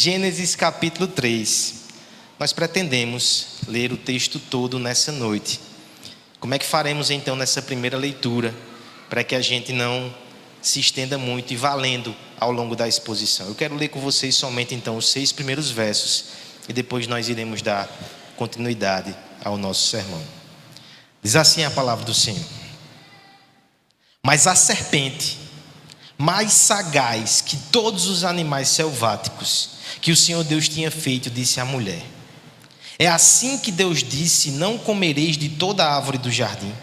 Gênesis capítulo 3. Nós pretendemos ler o texto todo nessa noite. Como é que faremos então nessa primeira leitura, para que a gente não se estenda muito e vá lendo ao longo da exposição? Eu quero ler com vocês somente então os 6 primeiros versos e depois nós iremos dar continuidade ao nosso sermão. Diz assim a palavra do Senhor: Mas a serpente, mais sagaz que todos os animais selváticos que o Senhor Deus tinha feito, disse à mulher: É assim que Deus disse: não comereis de toda a árvore do jardim?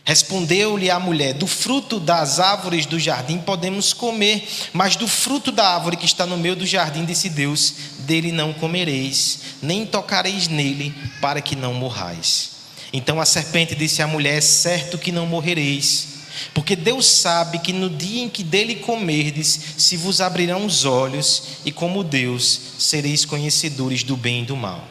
Respondeu-lhe a mulher: do fruto das árvores do jardim podemos comer, mas do fruto da árvore que está no meio do jardim, disse Deus: dele não comereis, nem tocareis nele, para que não morrais. Então a serpente disse à mulher: é certo que não morrereis, porque Deus sabe que no dia em que dele comerdes, se vos abrirão os olhos, e como Deus sereis conhecedores do bem e do mal.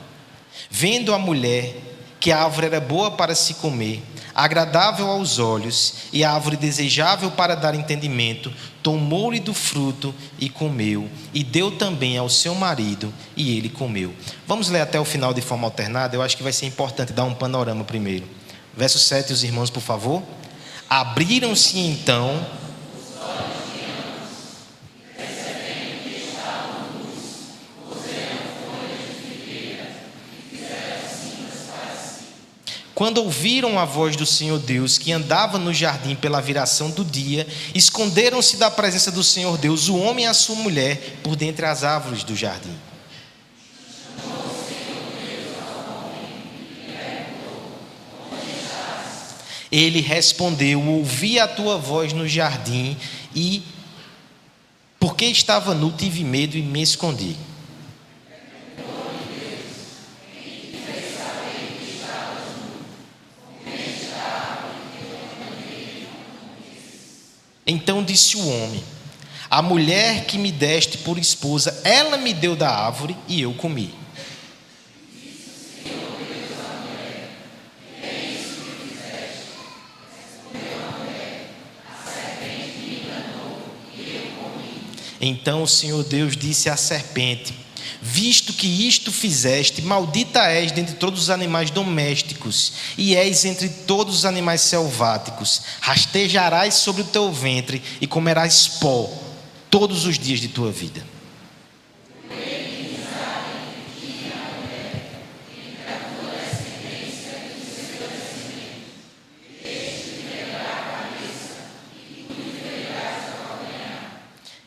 Vendo a mulher que a árvore era boa para se comer, agradável aos olhos, e a árvore desejável para dar entendimento, tomou-lhe do fruto e comeu, e deu também ao seu marido, e ele comeu. Vamos ler até o final de forma alternada. Eu acho que vai ser importante dar um panorama primeiro. Verso 7, os irmãos, por favor. Abriram-se então quando ouviram a voz do Senhor Deus, que andava no jardim pela viração do dia, esconderam-se da presença do Senhor Deus, o homem e a sua mulher, por dentre as árvores do jardim. Ele respondeu: ouvi a tua voz no jardim, e porque estava nu, tive medo e me escondi. Então disse o homem: a mulher que me deste por esposa, ela me deu da árvore e eu comi. Então o Senhor Deus disse à serpente: visto que isto fizeste, maldita és dentre todos os animais domésticos, e és entre todos os animais selváticos. Rastejarás sobre o teu ventre e comerás pó todos os dias de tua vida.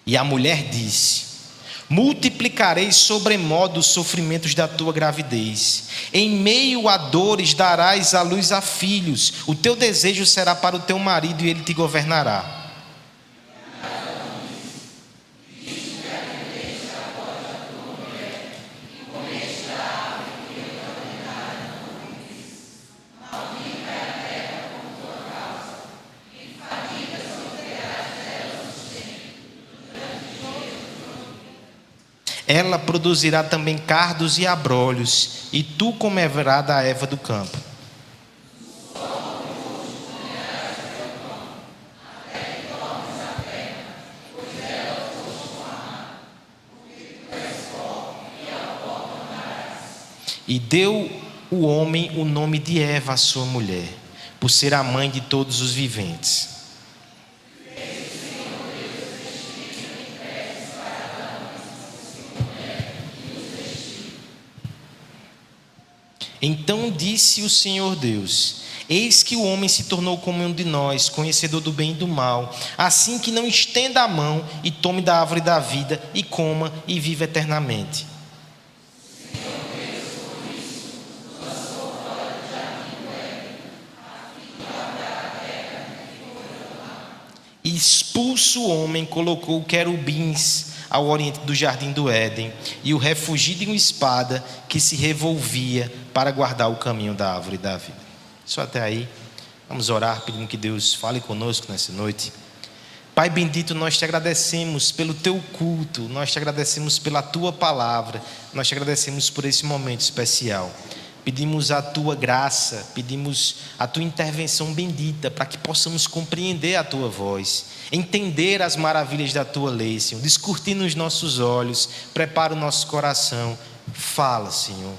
E a mulher disse: multiplicarei sobremodo os sofrimentos da tua gravidez. Em meio a dores darás à luz a filhos. O teu desejo será para o teu marido e ele te governará. Ela produzirá também cardos e abrolhos, e tu comerás da erva do campo. E deu o homem o nome de Eva à sua mulher, por ser a mãe de todos os viventes. Então disse o Senhor Deus: eis que o homem se tornou como um de nós, conhecedor do bem e do mal, assim que não estenda a mão e tome da árvore da vida e coma e viva eternamente. E expulso o homem, colocou querubins ao oriente do jardim do Éden, e o refugiu de uma espada que se revolvia para guardar o caminho da árvore da vida. Só até aí. Vamos orar pedindo que Deus fale conosco nessa noite. Pai bendito, nós te agradecemos pelo teu culto, nós te agradecemos pela tua palavra, nós te agradecemos por esse momento especial. pedimos a Tua graça, pedimos a Tua intervenção bendita para que possamos compreender a Tua voz, entender as maravilhas da Tua lei, Senhor. Descortina nos nossos olhos, prepara o nosso coração. Fala, Senhor,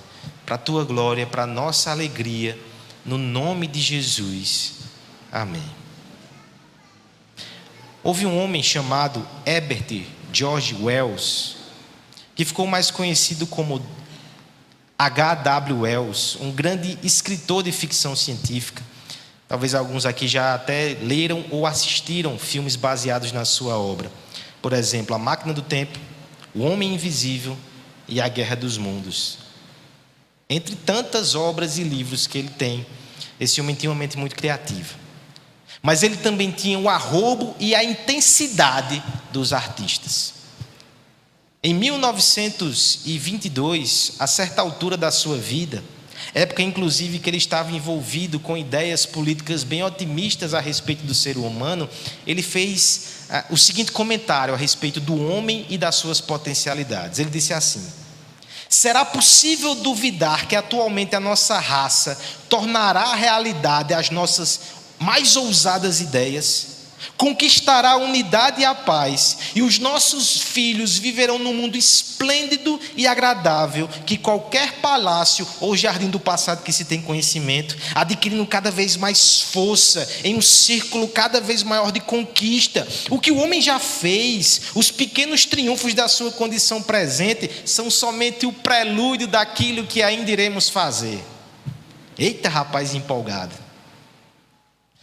para a Tua glória, para a nossa alegria, no nome de Jesus. Amém. Houve um homem chamado Herbert George Wells, que ficou mais conhecido como H.W. Wells, um grande escritor de ficção científica. Talvez alguns aqui já até leram ou assistiram filmes baseados na sua obra. Por exemplo, A Máquina do Tempo, O Homem Invisível e A Guerra dos Mundos. Entre tantas obras e livros que ele tem, esse homem tinha uma mente muito criativa. Mas ele também tinha o arrobo e a intensidade dos artistas. Em 1922, a certa altura da sua vida, época inclusive que ele estava envolvido com ideias políticas bem otimistas a respeito do ser humano, ele fez o seguinte comentário a respeito do homem e das suas potencialidades. Ele disse assim: será possível duvidar que atualmente a nossa raça tornará realidade as nossas mais ousadas ideias? Conquistará a unidade e a paz, e os nossos filhos viverão num mundo esplêndido e agradável que qualquer palácio ou jardim do passado que se tem conhecimento, adquirindo cada vez mais força em um círculo cada vez maior de conquista. O que o homem já fez, os pequenos triunfos da sua condição presente, são somente o prelúdio daquilo que ainda iremos fazer. Eita, rapaz empolgado.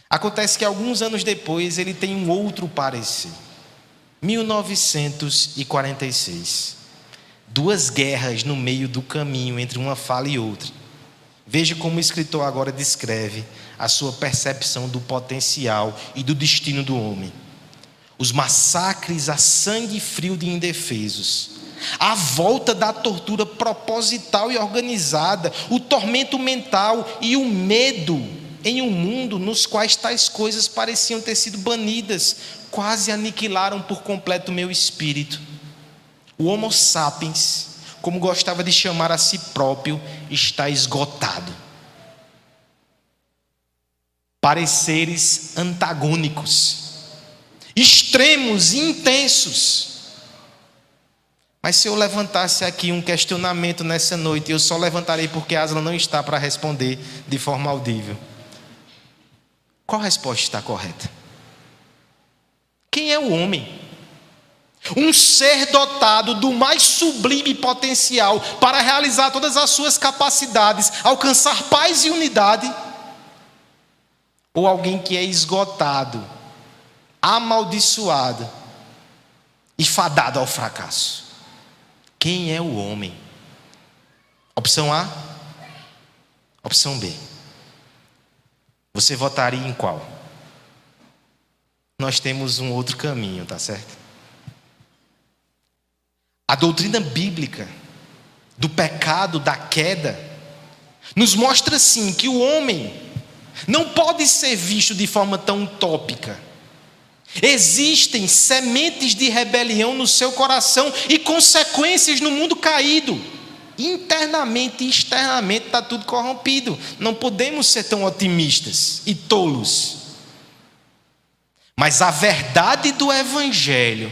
Acontece que alguns anos depois ele tem um outro parecer. 1946. 2 guerras no meio do caminho entre uma fala e outra. Veja como o escritor agora descreve a sua percepção do potencial e do destino do homem. Os massacres a sangue frio de indefesos, a volta da tortura proposital e organizada, o tormento mental e o medo em um mundo nos quais tais coisas pareciam ter sido banidas, quase aniquilaram por completo o meu espírito. O Homo sapiens, como gostava de chamar a si próprio, está esgotado. Pareceres antagônicos, extremos e intensos. Mas se eu levantasse aqui um questionamento nessa noite, eu só levantarei porque Aslan não está para responder de forma audível. Qual a resposta está correta? Quem é o homem? Um ser dotado do mais sublime potencial para realizar todas as suas capacidades, alcançar paz e unidade? Ou alguém que é esgotado, amaldiçoado e fadado ao fracasso? Quem é o homem? Opção A? Opção B? Você votaria em qual? Nós temos um outro caminho, tá certo? A doutrina bíblica do pecado, da queda, nos mostra sim que o homem não pode ser visto de forma tão utópica. Existem sementes de rebelião no seu coração e consequências no mundo caído. Internamente e externamente está tudo corrompido. Não podemos ser tão otimistas e tolos. Mas a verdade do Evangelho,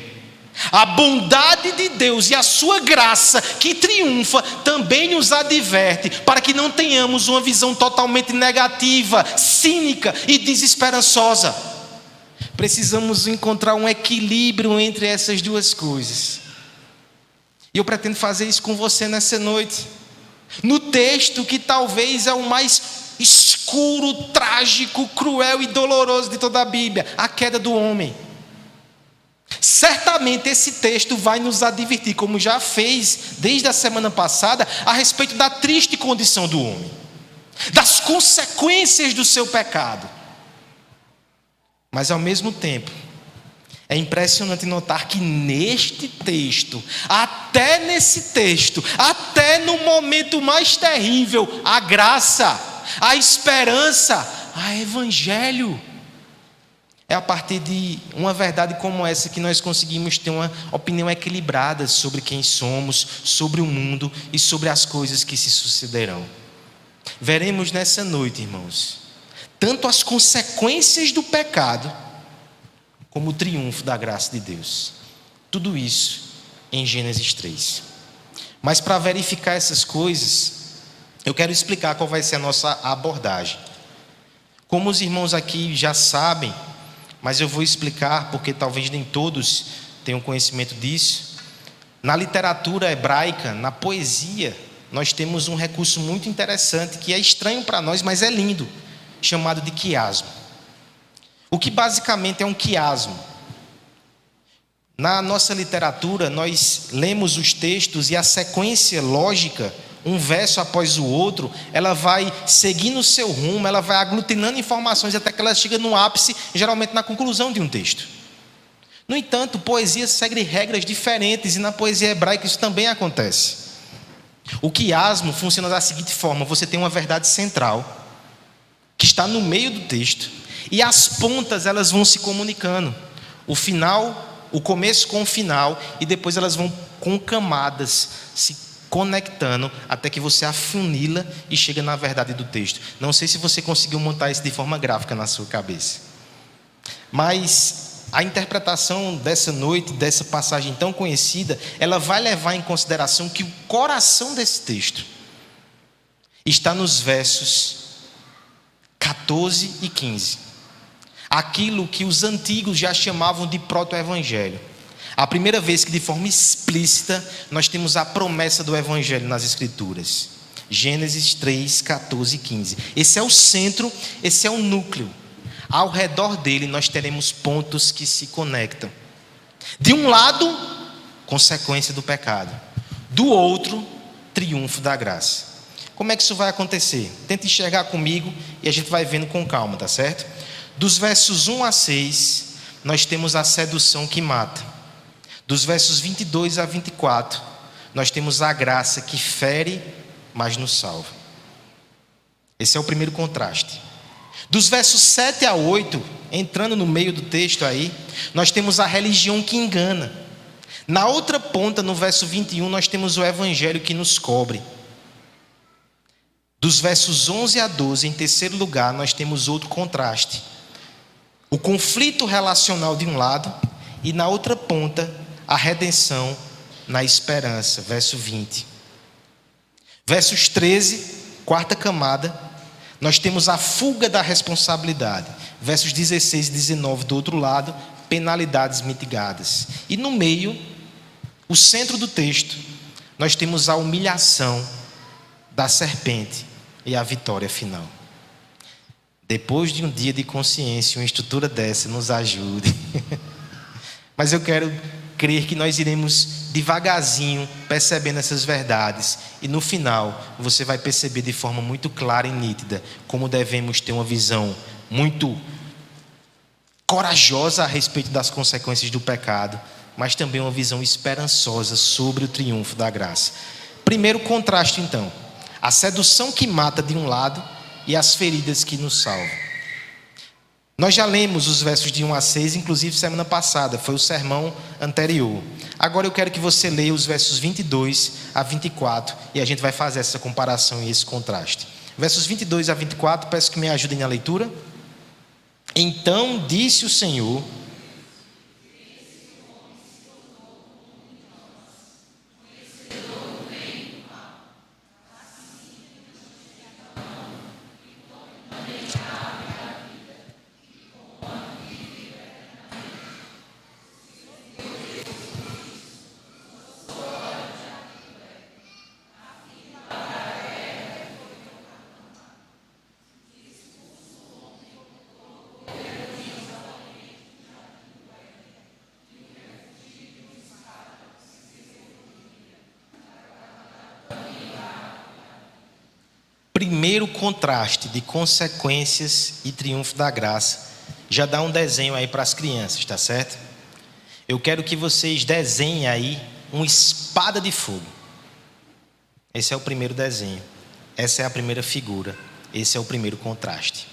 a bondade de Deus e a sua graça que triunfa, também nos adverte para que não tenhamos uma visão totalmente negativa, cínica e desesperançosa. Precisamos encontrar um equilíbrio entre essas duas coisas. E eu pretendo fazer isso com você nessa noite. No texto que talvez é o mais escuro, trágico, cruel e doloroso de toda a Bíblia, a queda do homem. Certamente esse texto vai nos advertir, como já fez desde a semana passada, a respeito da triste condição do homem, das consequências do seu pecado. Mas ao mesmo tempo, é impressionante notar que neste texto, até nesse texto, até no momento mais terrível, a graça, a esperança, a evangelho. É a partir de uma verdade como essa que nós conseguimos ter uma opinião equilibrada sobre quem somos, sobre o mundo e sobre as coisas que se sucederão. Veremos nessa noite, irmãos, tanto as consequências do pecado, como o triunfo da graça de Deus. Tudo isso em Gênesis 3. Mas para verificar essas coisas, eu quero explicar qual vai ser a nossa abordagem. Como os irmãos aqui já sabem, mas eu vou explicar porque talvez nem todos tenham conhecimento disso. Na literatura hebraica, na poesia, nós temos um recurso muito interessante que é estranho para nós, mas é lindo, chamado de quiasmo. O que basicamente é um quiasmo? Na nossa literatura, nós lemos os textos e a sequência lógica, um verso após o outro, ela vai seguindo o seu rumo, ela vai aglutinando informações até que ela chega no ápice, geralmente na conclusão de um texto. No entanto, poesia segue regras diferentes e na poesia hebraica isso também acontece. O quiasmo funciona da seguinte forma: você tem uma verdade central que está no meio do texto e as pontas elas vão se comunicando. O final, o começo com o final, e depois elas vão com camadas se conectando até que você afunila e chega na verdade do texto. Não sei se você conseguiu montar isso de forma gráfica na sua cabeça, mas a interpretação dessa noite, dessa passagem tão conhecida, ela vai levar em consideração que o coração desse texto está nos versos 14 e 15. Aquilo que os antigos já chamavam de proto-evangelho. A primeira vez que de forma explícita nós temos a promessa do evangelho nas escrituras. Gênesis 3, 14 e 15. Esse é o centro, esse é o núcleo. Ao redor dele nós teremos pontos que se conectam. De um lado, consequência do pecado. Do outro, triunfo da graça. Como é que isso vai acontecer? Tenta enxergar comigo e a gente vai vendo com calma, tá certo? Dos versos 1 a 6, nós temos a sedução que mata. Dos versos 22 a 24, nós temos a graça que fere, mas nos salva. Esse é o primeiro contraste. Dos versos 7 a 8, entrando no meio do texto aí, nós temos a religião que engana. Na outra ponta, no verso 21, nós temos o evangelho que nos cobre. Dos versos 11 a 12, em terceiro lugar, nós temos outro contraste. O conflito relacional de um lado e na outra ponta, a redenção na esperança, verso 20. Versos 13, quarta camada, nós temos a fuga da responsabilidade. Versos 16 e 19 do outro lado, penalidades mitigadas. E no meio, o centro do texto, nós temos a humilhação da serpente e a vitória final. Depois de um dia de consciência, uma estrutura dessa nos ajude. Mas eu quero crer que nós iremos devagarzinho percebendo essas verdades e no final você vai perceber de forma muito clara e nítida como devemos ter uma visão muito corajosa a respeito das consequências do pecado, mas também uma visão esperançosa sobre o triunfo da graça. Primeiro contraste então, a sedução que mata de um lado e as feridas que nos salvam. Nós já lemos os versos de 1 a 6, inclusive semana passada, foi o sermão anterior. Agora eu quero que você leia os versos 22 a 24 e a gente vai fazer essa comparação e esse contraste. Versos 22 a 24, peço que me ajudem na leitura. Então disse o Senhor: primeiro contraste de consequências e triunfo da graça já dá um desenho aí para as crianças, tá certo? Eu quero que vocês desenhem aí uma espada de fogo. Esse é o primeiro desenho, essa é a primeira figura, esse é o primeiro contraste.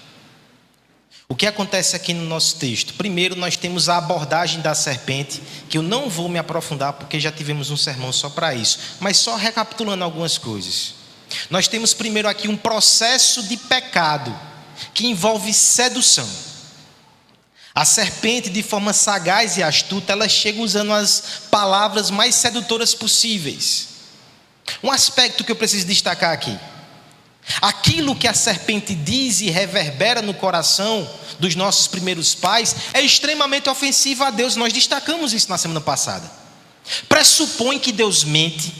O que acontece aqui no nosso texto? Primeiro nós temos a abordagem da serpente, que eu não vou me aprofundar porque já tivemos um sermão só para isso, mas só recapitulando algumas coisas. Nós temos primeiro aqui um processo de pecado que envolve sedução. A serpente, de forma sagaz e astuta, ela chega usando as palavras mais sedutoras possíveis. Um aspecto que eu preciso destacar aqui: aquilo que a serpente diz e reverbera no coração dos nossos primeiros pais é extremamente ofensivo a Deus. Nós destacamos isso na semana passada. Pressupõe que Deus mente,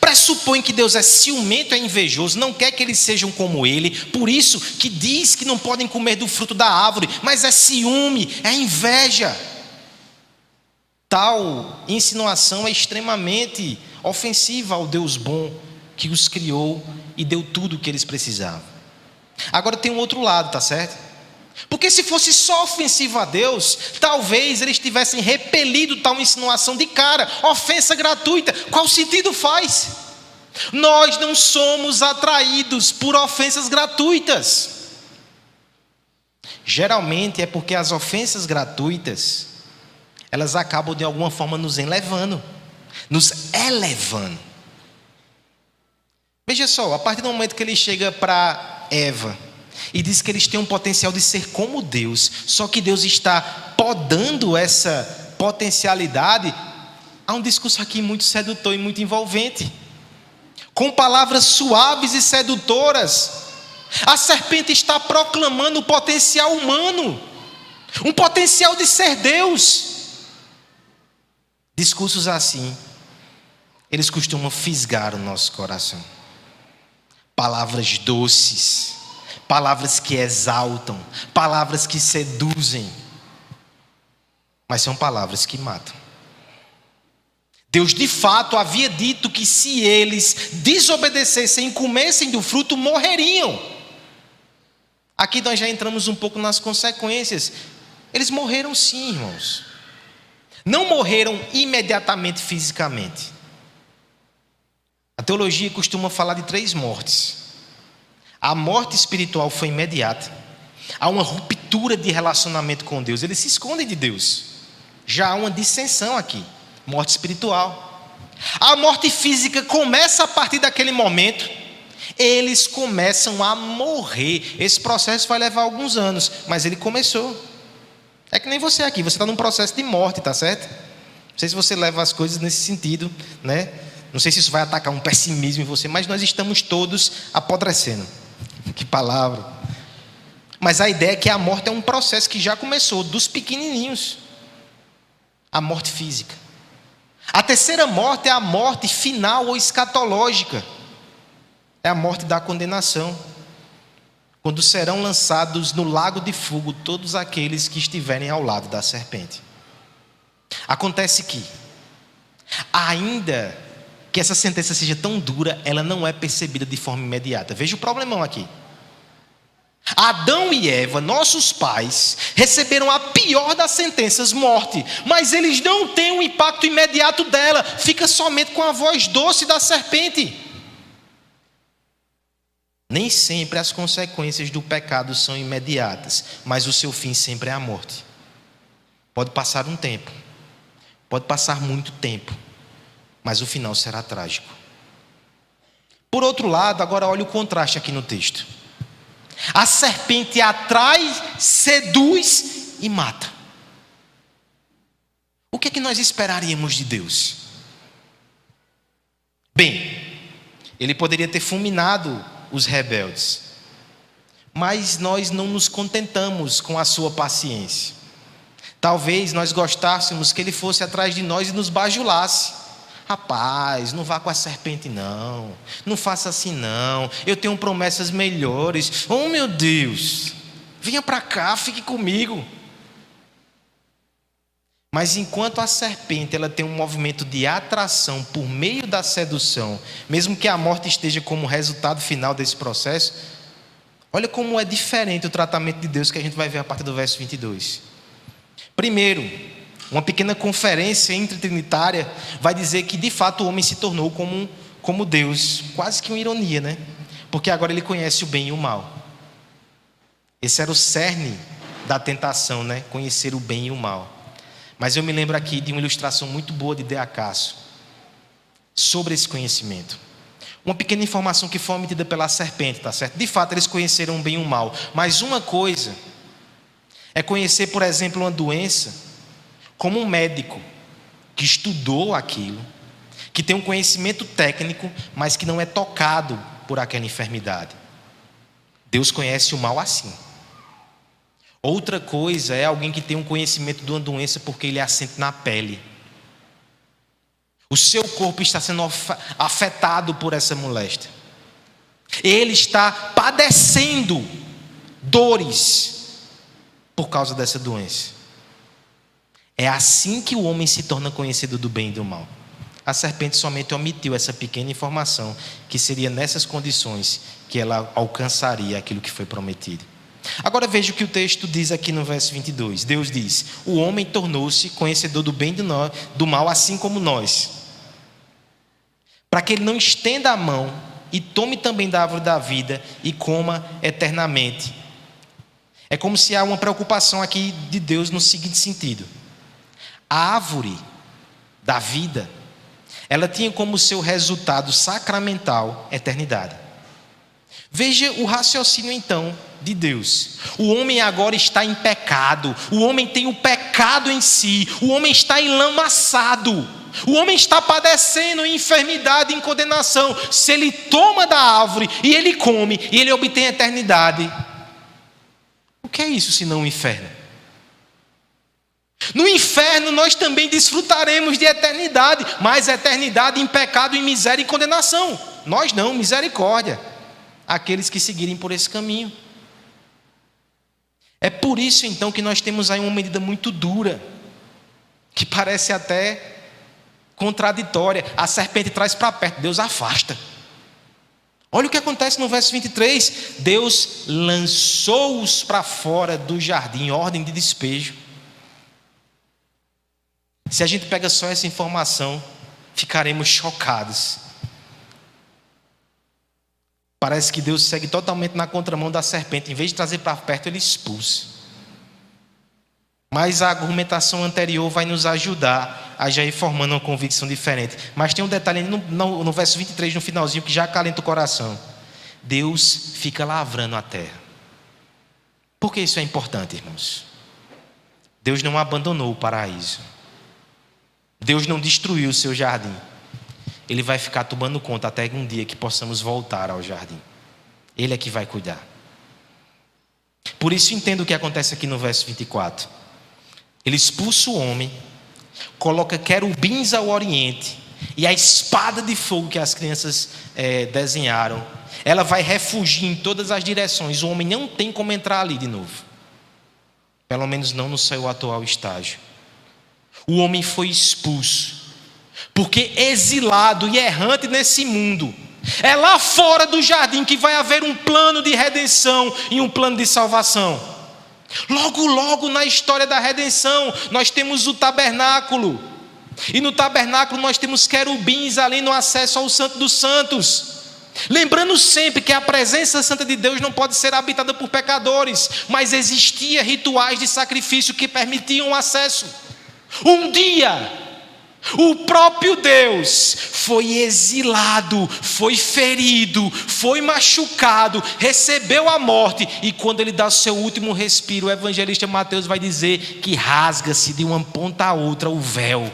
pressupõe que Deus é ciumento, é invejoso, não quer que eles sejam como Ele, por isso que diz que não podem comer do fruto da árvore, mas é ciúme, é inveja. Tal insinuação é extremamente ofensiva ao Deus bom que os criou e deu tudo o que eles precisavam. Agora tem um outro lado, tá certo? Porque se fosse só ofensivo a Deus, talvez eles tivessem repelido tal insinuação de cara, ofensa gratuita. Qual sentido faz? Nós não somos atraídos por ofensas gratuitas. Geralmente é porque as ofensas gratuitas, elas acabam de alguma forma nos elevando. Veja só, a partir do momento que ele chega para Eva e diz que eles têm um potencial de ser como Deus, só que Deus está podando essa potencialidade, há um discurso aqui muito sedutor e muito envolvente, com palavras suaves e sedutoras. A serpente está proclamando o potencial humano, um potencial de ser Deus. Discursos assim, eles costumam fisgar o nosso coração. Palavras doces, palavras que exaltam, palavras que seduzem, mas são palavras que matam. Deus de fato havia dito que se eles desobedecessem e comessem do fruto, morreriam. Aqui nós já entramos um pouco nas consequências. Eles morreram sim, irmãos. Não morreram imediatamente fisicamente. A teologia costuma falar de 3 mortes. A morte espiritual foi imediata. Há uma ruptura de relacionamento com Deus. Eles se escondem de Deus. Já há uma dissensão aqui. Morte espiritual. A morte física começa a partir daquele momento. Eles começam a morrer. Esse processo vai levar alguns anos, mas ele começou. É que nem você aqui. Você está num processo de morte, tá certo? Não sei se você leva as coisas nesse sentido, né? Não sei se isso vai atacar um pessimismo em você, mas nós estamos todos apodrecendo. Que palavra. Mas a ideia é que a morte é um processo que já começou, dos pequenininhos. A morte física. A terceira morte é a morte final ou escatológica. É a morte da condenação. Quando serão lançados no lago de fogo todos aqueles que estiverem ao lado da serpente. Acontece que, ainda que essa sentença seja tão dura, ela não é percebida de forma imediata. Veja o problemão aqui. Adão e Eva, nossos pais, receberam a pior das sentenças, morte, mas eles não têm um impacto imediato dela, fica somente com a voz doce da serpente. Nem sempre as consequências do pecado são imediatas, mas o seu fim sempre é a morte. Pode passar um tempo, pode passar muito tempo, mas o final será trágico. Por outro lado, agora olha o contraste aqui no texto. A serpente atrai, seduz e mata. O que é que nós esperaríamos de Deus? Bem, ele poderia ter fulminado os rebeldes, mas nós não nos contentamos com a sua paciência. Talvez nós gostássemos que ele fosse atrás de nós e nos bajulasse. Rapaz, não vá com a serpente não, não faça assim não, eu tenho promessas melhores. Oh meu Deus, venha para cá, fique comigo. Mas enquanto a serpente ela tem um movimento de atração por meio da sedução, mesmo que a morte esteja como resultado final desse processo, olha como é diferente o tratamento de Deus que a gente vai ver a partir do verso 22. Primeiro, uma pequena conferência intertrinitária vai dizer que de fato o homem se tornou como Deus, quase que uma ironia, né? Porque agora ele conhece o bem e o mal. Esse era o cerne da tentação, né? Conhecer o bem e o mal. Mas eu me lembro aqui de uma ilustração muito boa de D.A. Cassio sobre esse conhecimento. Uma pequena informação que foi omitida pela serpente, tá certo? De fato, eles conheceram o bem e o mal. Mas uma coisa é conhecer, por exemplo, uma doença como um médico que estudou aquilo, que tem um conhecimento técnico, mas que não é tocado por aquela enfermidade. Deus conhece o mal assim. Outra coisa é alguém que tem um conhecimento de uma doença porque ele é assente na pele. O seu corpo está sendo afetado por essa moléstia. Ele está padecendo dores por causa dessa doença. É assim que o homem se torna conhecido do bem e do mal. A serpente somente omitiu essa pequena informação, que seria nessas condições que ela alcançaria aquilo que foi prometido. Agora veja o que o texto diz aqui no verso 22. Deus diz: o homem tornou-se conhecedor do bem e do mal, assim como nós, para que ele não estenda a mão e tome também da árvore da vida e coma eternamente. É como se há uma preocupação aqui de Deus no seguinte sentido: a árvore da vida, ela tinha como seu resultado sacramental eternidade. Veja o raciocínio então de Deus. O homem agora está em pecado, o homem tem o pecado em si, o homem está enlamaçado, o homem está padecendo enfermidade e condenação. Se ele toma da árvore e ele come e ele obtém a eternidade, o que é isso senão o inferno? No inferno nós também desfrutaremos de eternidade, mas eternidade em pecado, em miséria e condenação. Nós não, misericórdia, aqueles que seguirem por esse caminho. É por isso então que nós temos aí uma medida muito dura, que parece até contraditória. A serpente traz para perto, Deus afasta. Olha o que acontece no verso 23. Deus lançou-os para fora do jardim, ordem de despejo. Se a gente pega só essa informação, ficaremos chocados. Parece que Deus segue totalmente na contramão da serpente. Em vez de trazer para perto, ele expulsa. Mas a argumentação anterior vai nos ajudar a já ir formando uma convicção diferente. Mas tem um detalhe no verso 23, no finalzinho, que já acalenta o coração. Deus fica lavrando a terra. Por que isso é importante, irmãos? Deus não abandonou o paraíso. Deus não destruiu o seu jardim. Ele vai ficar tomando conta até um dia que possamos voltar ao jardim. Ele é que vai cuidar. Por isso entendo o que acontece aqui no verso 24. Ele expulsa o homem, coloca querubins ao oriente, e a espada de fogo que as crianças desenharam, ela vai refugiar em todas as direções. O homem não tem como entrar ali de novo. Pelo menos não no seu atual estágio. O homem foi expulso, porque exilado e errante nesse mundo, é lá fora do jardim que vai haver um plano de redenção e um plano de salvação. Logo na história da redenção, nós temos o tabernáculo, e no tabernáculo nós temos querubins ali no acesso ao Santo dos Santos. Lembrando sempre que a presença santa de Deus não pode ser habitada por pecadores, mas existia rituais de sacrifício que permitiam o acesso. Um dia, o próprio Deus foi exilado, foi ferido, foi machucado, recebeu a morte, e quando ele dá o seu último respiro, o evangelista Mateus vai dizer que rasga-se de uma ponta a outra o véu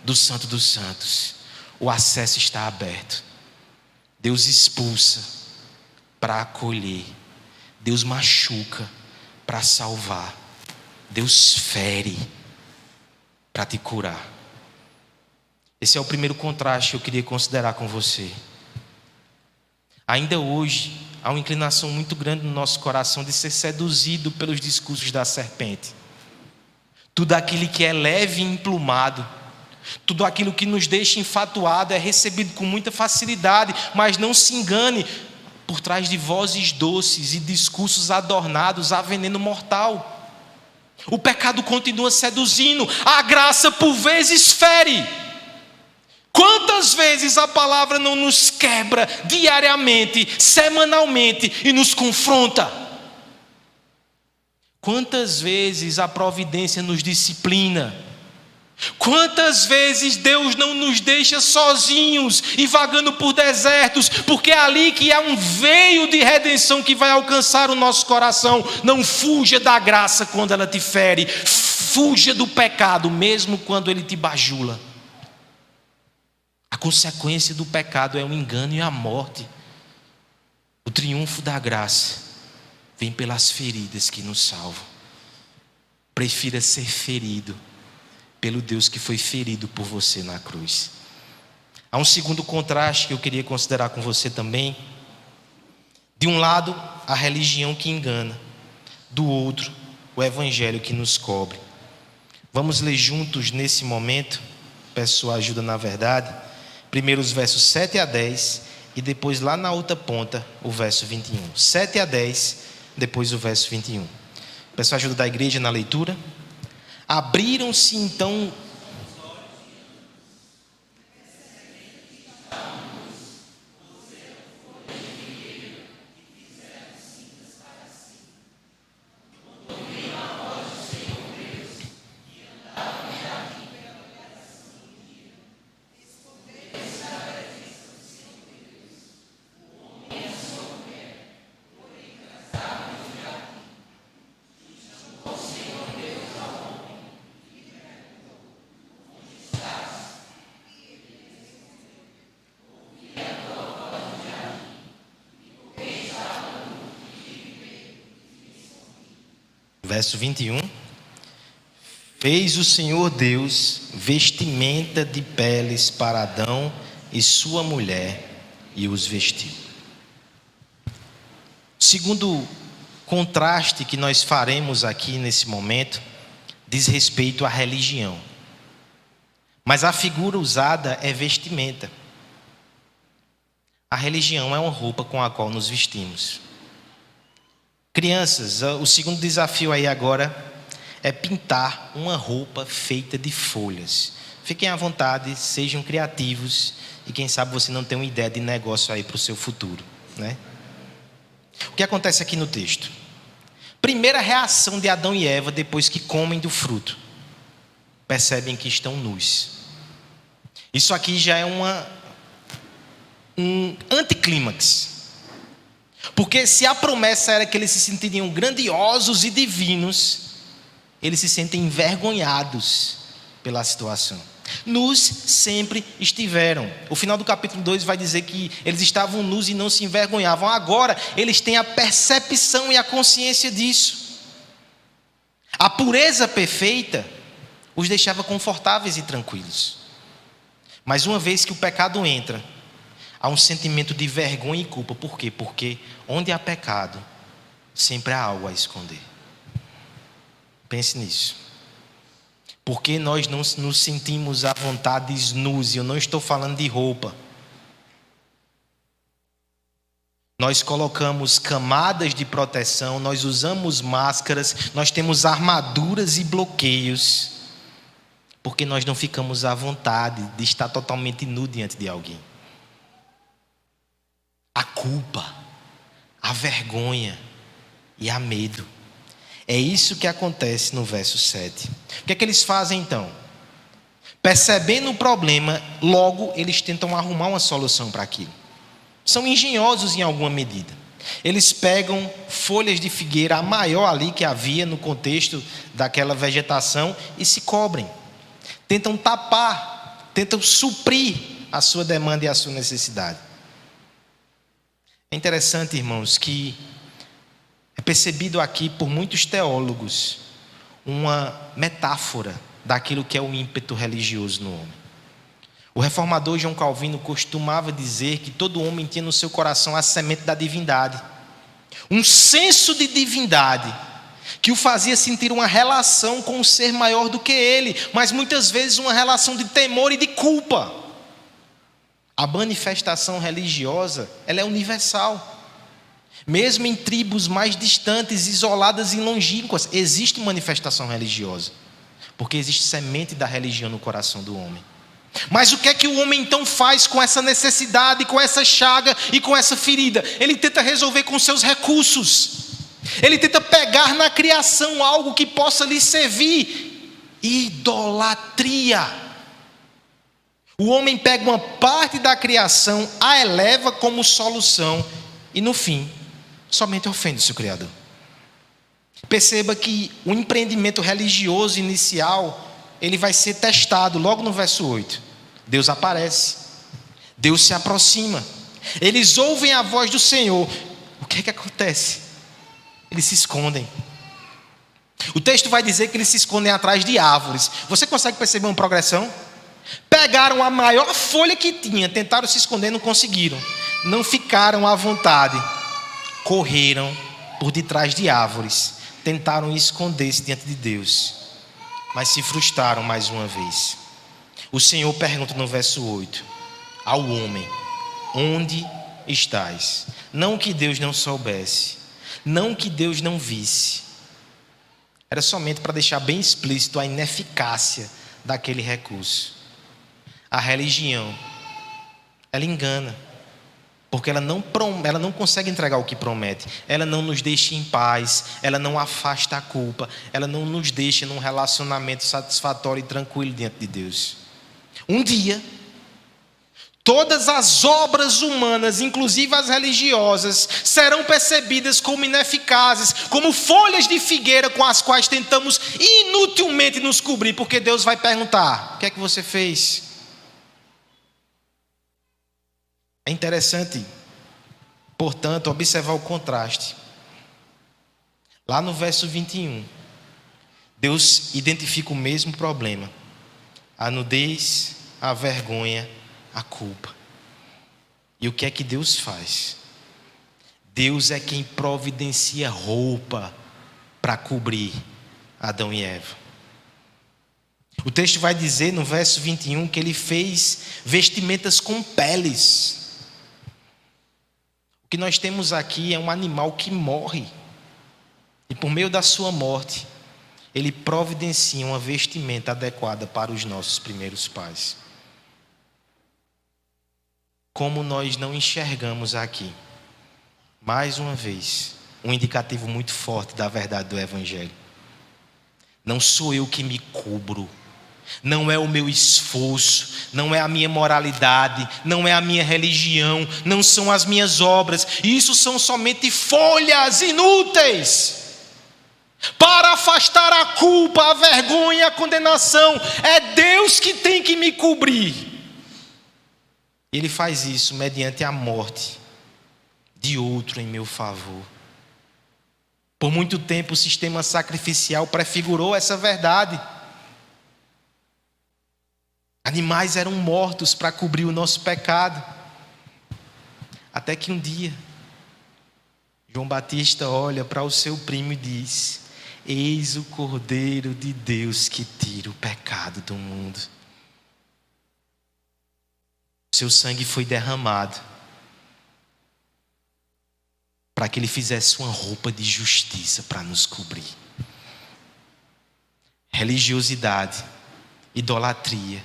do Santo dos Santos. O acesso está aberto. Deus expulsa para acolher, Deus machuca para salvar, Deus fere para te curar. Esse é o primeiro contraste que eu queria considerar com você. Ainda hoje, há uma inclinação muito grande no nosso coração de ser seduzido pelos discursos da serpente. Tudo aquilo que é leve e emplumado, tudo aquilo que nos deixa enfatuado é recebido com muita facilidade, mas não se engane, por trás de vozes doces e discursos adornados há veneno mortal. O pecado continua seduzindo, a graça por vezes fere. Quantas vezes a palavra não nos quebra diariamente, semanalmente e nos confronta? Quantas vezes a providência nos disciplina? Quantas vezes Deus não nos deixa sozinhos e vagando por desertos, porque é ali que há um veio de redenção que vai alcançar o nosso coração. Não fuja da graça quando ela te fere, fuja do pecado mesmo quando ele te bajula. A consequência do pecado é o engano e a morte. O triunfo da graça vem pelas feridas que nos salvam. Prefira ser ferido pelo Deus que foi ferido por você na cruz. Há um segundo contraste que eu queria considerar com você também. De um lado, a religião que engana. Do outro, o evangelho que nos cobre. Vamos ler juntos nesse momento. Peço sua ajuda na verdade. Primeiro os versos 7 a 10 e depois lá na outra ponta o verso 21. 7 a 10, depois o verso 21. Peço a ajuda da igreja na leitura. Abriram-se então verso 21. Fez o Senhor Deus vestimenta de peles para Adão e sua mulher e os vestiu. Segundo contraste que nós faremos aqui nesse momento diz respeito à religião. Mas a figura usada é vestimenta. A religião é uma roupa com a qual nos vestimos. Crianças, o segundo desafio aí agora é pintar uma roupa feita de folhas. Fiquem à vontade, sejam criativos e quem sabe você não tem uma ideia de negócio aí para o seu futuro, né? O que acontece aqui no texto? Primeira reação de Adão e Eva depois que comem do fruto. Percebem que estão nus. Isso aqui já é um anticlímax. Porque se a promessa era que eles se sentiriam grandiosos e divinos, eles se sentem envergonhados pela situação. Nus sempre estiveram. O final do capítulo 2 vai dizer que eles estavam nus e não se envergonhavam. Agora eles têm a percepção e a consciência disso. A pureza perfeita os deixava confortáveis e tranquilos. Mas uma vez que o pecado entra, há um sentimento de vergonha e culpa. Por quê? Porque onde há pecado, sempre há algo a esconder. Pense nisso. Porque nós não nos sentimos à vontade nus, e eu não estou falando de roupa. Nós colocamos camadas de proteção, nós usamos máscaras, nós temos armaduras e bloqueios, porque nós não ficamos à vontade de estar totalmente nu diante de alguém. A culpa, a vergonha e a medo. É isso que acontece no verso 7. O que é que eles fazem então? Percebendo o problema, logo eles tentam arrumar uma solução para aquilo. São engenhosos em alguma medida. Eles pegam folhas de figueira, a maior ali que havia no contexto daquela vegetação, e se cobrem. Tentam tapar, tentam suprir a sua demanda e a sua necessidade. É interessante, irmãos, que é percebido aqui por muitos teólogos uma metáfora daquilo que é o ímpeto religioso no homem. O reformador João Calvino costumava dizer que todo homem tinha no seu coração a semente da divindade. Um senso de divindade que o fazia sentir uma relação com um ser maior do que ele, mas muitas vezes uma relação de temor e de culpa. A manifestação religiosa, ela é universal. Mesmo em tribos mais distantes, isoladas e longínquas, existe manifestação religiosa. Porque existe semente da religião no coração do homem. Mas o que é que o homem então faz com essa necessidade, com essa chaga e com essa ferida? Ele tenta resolver com seus recursos. Ele tenta pegar na criação algo que possa lhe servir Idolatria. O homem pega uma parte da criação, a eleva como solução e no fim, somente ofende o seu Criador. Perceba que o empreendimento religioso inicial, ele vai ser testado logo no verso 8. Deus aparece, Deus se aproxima, eles ouvem a voz do Senhor. O que é que acontece? Eles se escondem. O texto vai dizer que eles se escondem atrás de árvores. Você consegue perceber uma progressão? Pegaram a maior folha que tinha, tentaram se esconder, não conseguiram. Não ficaram à vontade. Correram por detrás de árvores. Tentaram esconder-se diante de Deus, mas se frustraram mais uma vez. O Senhor pergunta no verso 8 ao homem: onde estás? Não que Deus não soubesse, não que Deus não visse. Era somente para deixar bem explícito a ineficácia daquele recurso. A religião, ela engana, porque ela não consegue entregar o que promete. Ela não nos deixa em paz, ela não afasta a culpa, ela não nos deixa num relacionamento satisfatório e tranquilo diante de Deus. Um dia, todas as obras humanas, inclusive as religiosas, serão percebidas como ineficazes, como folhas de figueira com as quais tentamos inutilmente nos cobrir, porque Deus vai perguntar: o que é que você fez? É interessante, portanto, observar o contraste. Lá no verso 21, Deus identifica o mesmo problema: a nudez, a vergonha, a culpa. E o que é que Deus faz? Deus é quem providencia roupa para cobrir Adão e Eva. O texto vai dizer no verso 21 que ele fez vestimentas com peles. O que nós temos aqui é um animal que morre, e por meio da sua morte ele providencia uma vestimenta adequada para os nossos primeiros pais. Como nós não enxergamos aqui, mais uma vez, um indicativo muito forte da verdade do Evangelho. Não sou eu que me cubro, não é o meu esforço, não é a minha moralidade, não é a minha religião, não são as minhas obras. Isso são somente folhas inúteis para afastar a culpa, a vergonha, a condenação. É Deus que tem que me cobrir. Ele faz isso mediante a morte de outro em meu favor. Por muito tempo o sistema sacrificial prefigurou essa verdade. Animais eram mortos para cobrir o nosso pecado. Até que um dia, João Batista olha para o seu primo e diz: eis o Cordeiro de Deus que tira o pecado do mundo. Seu sangue foi derramado para que ele fizesse uma roupa de justiça para nos cobrir. Religiosidade, idolatria,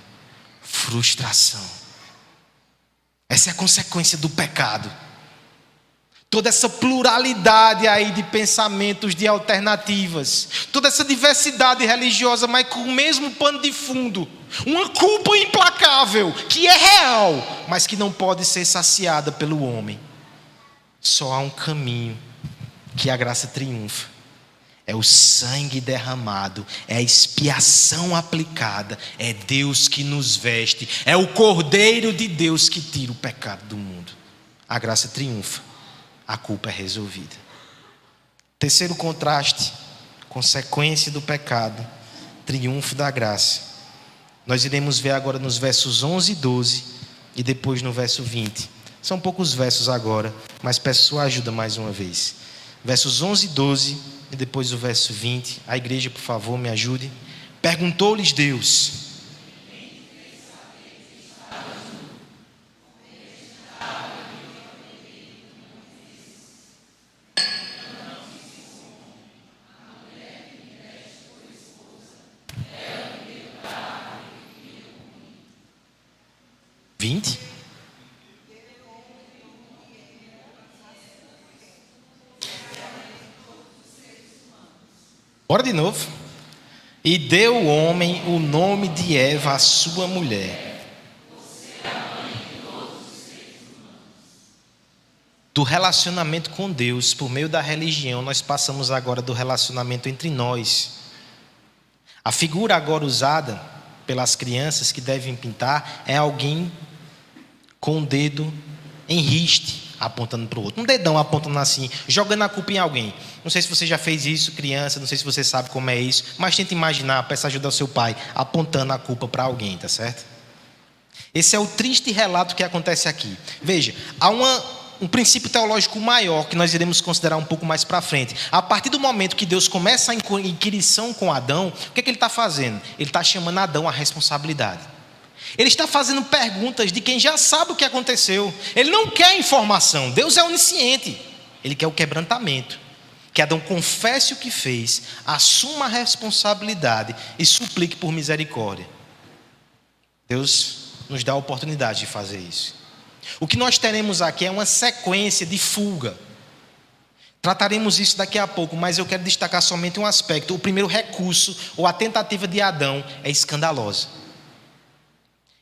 frustração. Essa é a consequência do pecado. Toda essa pluralidade aí de pensamentos, de alternativas, toda essa diversidade religiosa, mas com o mesmo pano de fundo. Uma culpa implacável, que é real, mas que não pode ser saciada pelo homem. Só há um caminho que a graça triunfa. É o sangue derramado, é a expiação aplicada, é Deus que nos veste, é o Cordeiro de Deus que tira o pecado do mundo. A graça triunfa, a culpa é resolvida. Terceiro contraste, consequência do pecado, triunfo da graça. Nós iremos ver agora nos versos 11 e 12 e depois no verso 20. São poucos versos agora, mas peço sua ajuda mais uma vez. Versos 11 e 12 e depois o verso 20. A igreja, por favor, me ajude. Perguntou-lhes Deus: Bora de novo. E deu o homem o nome de Eva, a sua mulher. Do relacionamento com Deus, por meio da religião, nós passamos agora do relacionamento entre nós. A figura agora usada pelas crianças que devem pintar é alguém com o dedo em riste, apontando para o outro. Um dedão apontando assim, jogando a culpa em alguém. Não sei se você já fez isso, criança, não sei se você sabe como é isso, mas tenta imaginar, peça ajuda ao seu pai, apontando a culpa para alguém, tá certo? Esse é o triste relato que acontece aqui. Veja, há um princípio teológico maior que nós iremos considerar um pouco mais para frente. A partir do momento que Deus começa a inquirição com Adão, o que é que ele está fazendo? Ele está chamando Adão à responsabilidade. Ele está fazendo perguntas de quem já sabe o que aconteceu. Ele não quer informação. Deus é onisciente. Ele quer o quebrantamento. Que Adão confesse o que fez, assuma a responsabilidade e suplique por misericórdia. Deus nos dá a oportunidade de fazer isso. O que nós teremos aqui é uma sequência de fuga. Trataremos isso daqui a pouco, mas eu quero destacar somente um aspecto. O primeiro recurso, ou a tentativa de Adão, é escandalosa.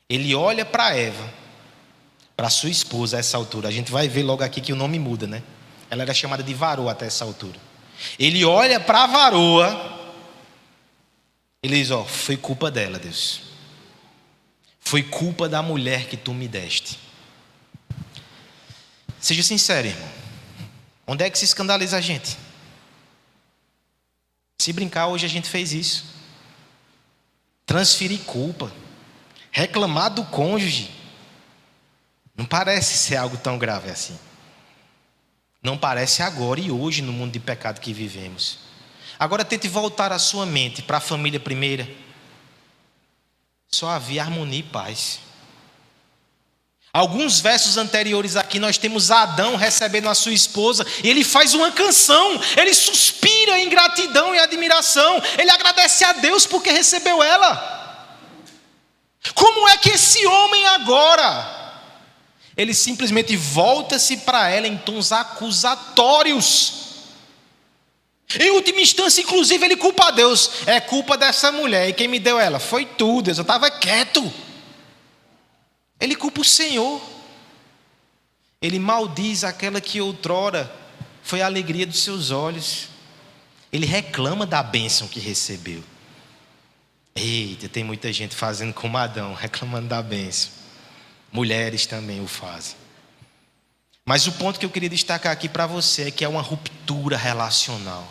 Ele olha para Eva, para sua esposa a essa altura. A gente vai ver logo aqui que o nome muda, né? Ela era chamada de varoa até essa altura. Ele olha para a varoa, ele diz, foi culpa dela, Deus. Foi culpa da mulher que tu me deste. Seja sincero, irmão. Onde é que se escandaliza a gente? Se brincar, hoje a gente fez isso. Transferir culpa. Reclamar do cônjuge. Não parece ser algo tão grave assim. Não parece agora e hoje no mundo de pecado que vivemos. Agora tente voltar a sua mente para a família primeira. Só havia harmonia e paz. Alguns versos anteriores aqui nós temos Adão recebendo a sua esposa e ele faz uma canção, ele suspira em gratidão e admiração, ele agradece a Deus porque recebeu ela. Como é que esse homem agora, ele simplesmente volta-se para ela em tons acusatórios? Em última instância, inclusive, ele culpa a Deus. É culpa dessa mulher, e quem me deu ela? Foi tu, Deus, eu estava quieto. Ele culpa o Senhor. Ele maldiz aquela que outrora foi a alegria dos seus olhos. Ele reclama da bênção que recebeu. Eita, tem muita gente fazendo como Adão, reclamando da bênção. Mulheres também o fazem. Mas o ponto que eu queria destacar aqui para você é que é uma ruptura relacional.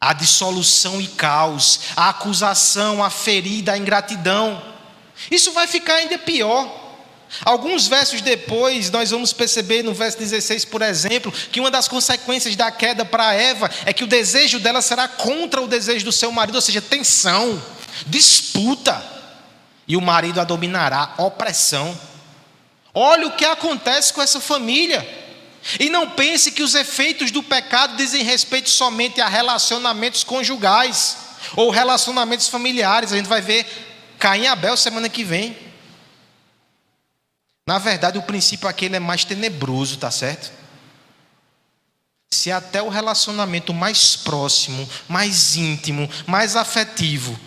A dissolução e caos, a acusação, a ferida, a ingratidão. Isso vai ficar ainda pior. Alguns versos depois, nós vamos perceber no verso 16, por exemplo, que uma das consequências da queda para Eva é que o desejo dela será contra o desejo do seu marido, ou seja, tensão, disputa, e o marido a dominará, opressão. Olha o que acontece com essa família. E não pense que os efeitos do pecado dizem respeito somente a relacionamentos conjugais ou relacionamentos familiares. A gente vai ver Caim e Abel semana que vem. Na verdade, o princípio aqui é mais tenebroso, tá certo? Se até o relacionamento mais próximo, mais íntimo, mais afetivo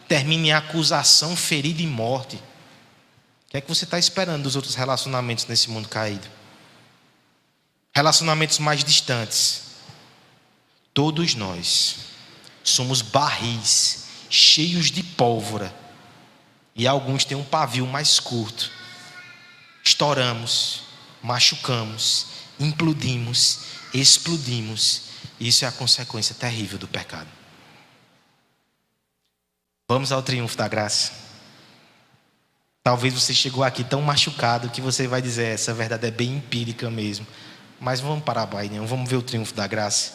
termina em acusação, ferida e morte, o que é que você está esperando dos outros relacionamentos nesse mundo caído? Relacionamentos mais distantes. Todos nós somos barris cheios de pólvora, e alguns têm um pavio mais curto. Estouramos, machucamos, implodimos, explodimos. Isso é a consequência terrível do pecado. Vamos ao triunfo da graça. Talvez você chegou aqui tão machucado que você vai dizer, essa verdade é bem empírica mesmo. Mas vamos parar aí, não? Vamos ver o triunfo da graça.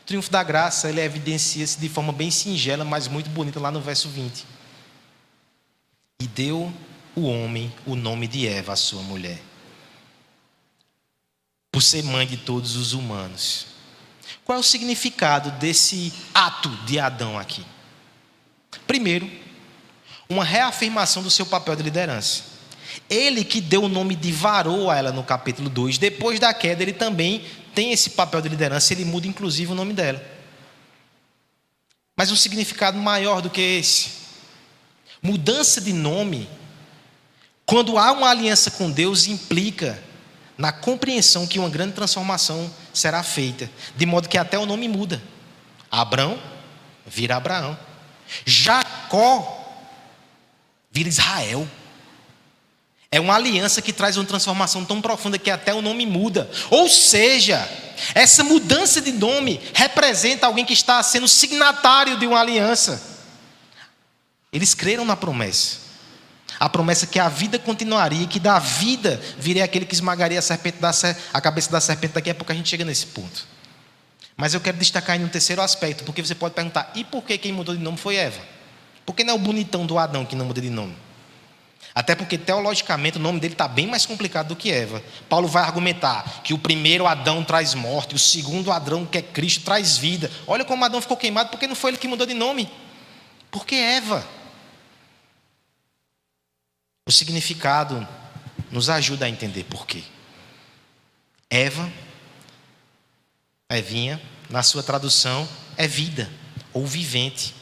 O triunfo da graça, ele evidencia-se de forma bem singela, mas muito bonita lá no verso 20. E deu o homem o nome de Eva, a sua mulher, por ser mãe de todos os humanos. Qual é o significado desse ato de Adão aqui? Primeiro, uma reafirmação do seu papel de liderança. Ele que deu o nome de varoa a ela no capítulo 2, depois da queda ele também tem esse papel de liderança, ele muda inclusive o nome dela. Mas um significado maior do que esse. Mudança de nome, quando há uma aliança com Deus, implica na compreensão que uma grande transformação será feita, de modo que até o nome muda. Abrão vira Abraão. Jacó vira Israel. É uma aliança que traz uma transformação tão profunda que até o nome muda. Ou seja, essa mudança de nome representa alguém que está sendo signatário de uma aliança. Eles creram na promessa. A promessa que a vida continuaria e que da vida viria aquele que esmagaria a cabeça da serpente. Daqui a pouco a gente chega nesse ponto. Mas eu quero destacar aí um terceiro aspecto, porque você pode perguntar, e por que quem mudou de nome foi Eva? Por que não é o bonitão do Adão que não muda de nome? Até porque teologicamente o nome dele está bem mais complicado do que Eva. Paulo vai argumentar que o primeiro Adão traz morte, o segundo Adão, que é Cristo, traz vida. Olha como Adão ficou queimado, porque não foi ele que mudou de nome. Por que Eva? O significado nos ajuda a entender por quê. Evinha, na sua tradução, é vida ou vivente.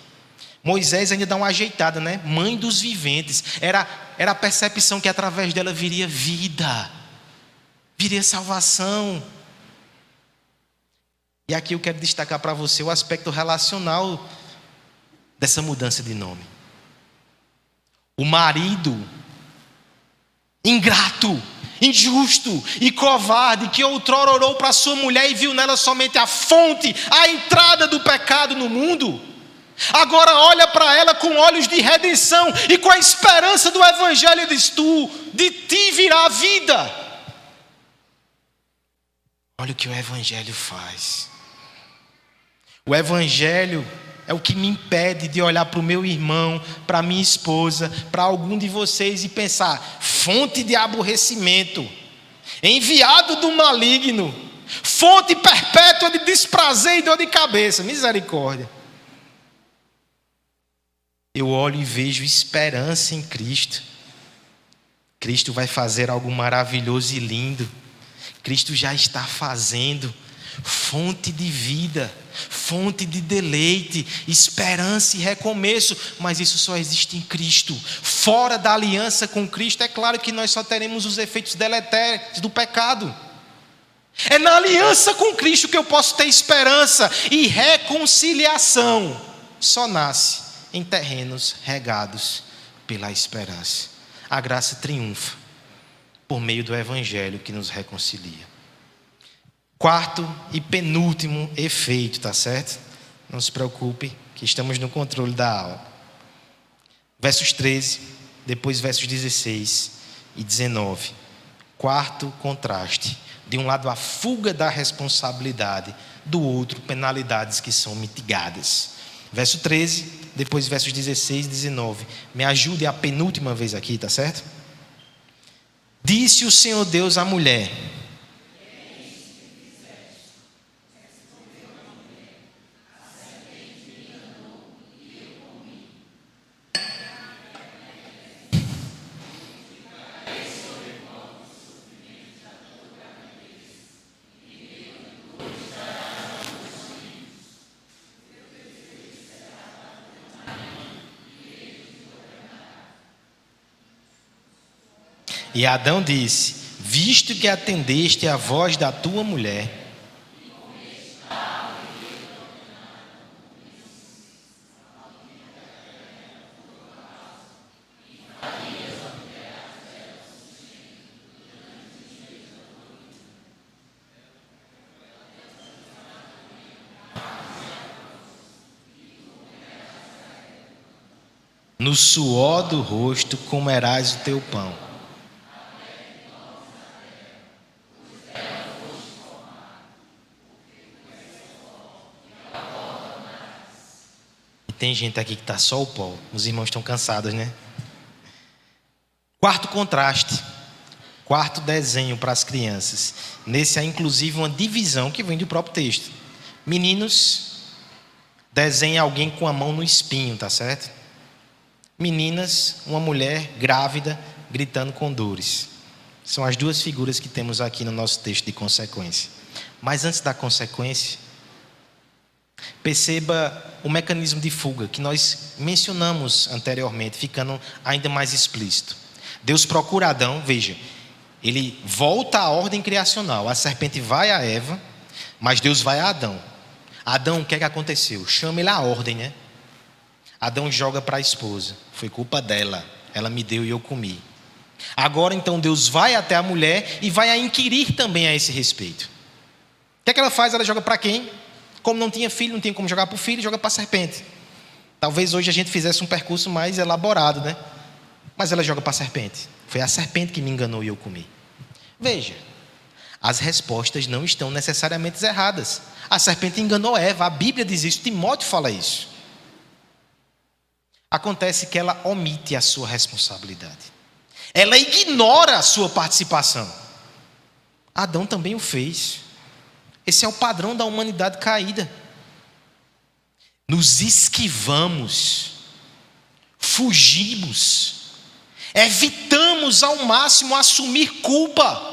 Moisés ainda dá uma ajeitada, né? Mãe dos viventes. Era a percepção que através dela viria vida, viria salvação. E aqui eu quero destacar para você o aspecto relacional dessa mudança de nome. O marido ingrato, injusto e covarde, que outrora orou para sua mulher e viu nela somente a fonte, a entrada do pecado no mundo, agora olha para ela com olhos de redenção e com a esperança do evangelho e diz: de ti virá a vida. Olha o que o evangelho faz. O evangelho é o que me impede de olhar para o meu irmão, para a minha esposa, para algum de vocês e pensar: fonte de aborrecimento, enviado do maligno, fonte perpétua de desprazer e dor de cabeça. Misericórdia. Eu olho e vejo esperança em Cristo. Cristo vai fazer algo maravilhoso e lindo. Cristo já está fazendo. Fonte de vida, fonte de deleite, esperança e recomeço, mas isso só existe em Cristo. Fora da aliança com Cristo, é claro que nós só teremos os efeitos deletérios do pecado. É na aliança com Cristo que eu posso ter esperança, e reconciliação só nasce em terrenos regados pela esperança. A graça triunfa por meio do evangelho que nos reconcilia. Quarto e penúltimo efeito, tá certo? Não se preocupe, que estamos no controle da aula. Versos 13, depois versos 16 e 19. Quarto contraste. De um lado a fuga da responsabilidade, do outro penalidades que são mitigadas. Verso 13, depois versos 16 e 19. Me ajude a penúltima vez aqui, tá certo? Disse o Senhor Deus à mulher: e Adão disse: visto que atendeste à voz da tua mulher, no suor do rosto comerás o teu pão. Tem gente aqui que está só o pó. Os irmãos estão cansados, né? Quarto contraste. Quarto desenho para as crianças. Nesse há inclusive uma divisão que vem do próprio texto. Meninos, desenha alguém com a mão no espinho, tá certo? Meninas, uma mulher grávida gritando com dores. São as duas figuras que temos aqui no nosso texto de consequência. Mas antes da consequência, perceba o mecanismo de fuga que nós mencionamos anteriormente, ficando ainda mais explícito. Deus procura Adão, veja, ele volta à ordem criacional. A serpente vai a Eva, mas Deus vai a Adão. Adão, o que é que aconteceu? Chama ele à ordem, né? Adão joga para a esposa. Foi culpa dela. Ela me deu e eu comi. Agora então Deus vai até a mulher e vai a inquirir também a esse respeito. O que é que ela faz? Ela joga para quem? Como não tinha filho, não tinha como jogar para o filho, joga para a serpente. Talvez hoje a gente fizesse um percurso mais elaborado, né? Mas ela joga para a serpente. Foi a serpente que me enganou e eu comi. Veja, as respostas não estão necessariamente erradas. A serpente enganou Eva, a Bíblia diz isso, Timóteo fala isso. Acontece que ela omite a sua responsabilidade. Ela ignora a sua participação. Adão também o fez. Esse é o padrão da humanidade caída. Nos esquivamos, fugimos, evitamos ao máximo assumir culpa.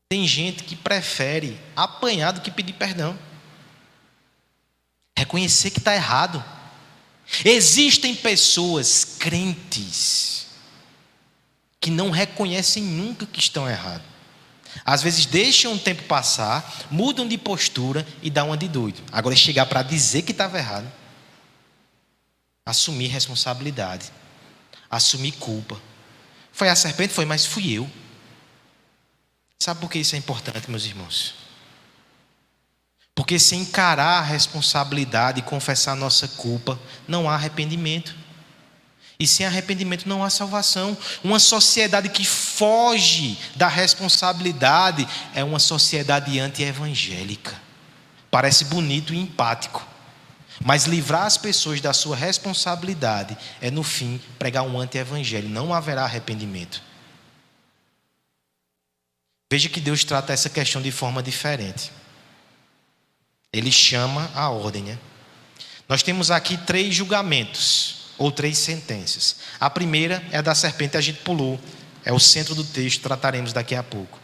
Tem gente que prefere apanhar do que pedir perdão. Reconhecer que está errado. Existem pessoas crentes que não reconhecem nunca que estão errados. Às vezes deixam um tempo passar, mudam de postura e dão uma de doido. Agora é chegar para dizer que estava errado. Assumir responsabilidade. Assumir culpa. Foi a serpente? Foi, mas fui eu. Sabe por que isso é importante, meus irmãos? Porque se encarar a responsabilidade e confessar a nossa culpa, não há arrependimento. E sem arrependimento não há salvação. Uma sociedade que foge da responsabilidade é uma sociedade anti-evangélica. Parece bonito e empático. Mas livrar as pessoas da sua responsabilidade é, no fim, pregar um anti-evangelho. Não haverá arrependimento. Veja que Deus trata essa questão de forma diferente. Ele chama a ordem, né? Nós temos aqui 3 julgamentos, ou 3 sentenças. A primeira é a da serpente, a gente pulou. É o centro do texto, trataremos daqui a pouco.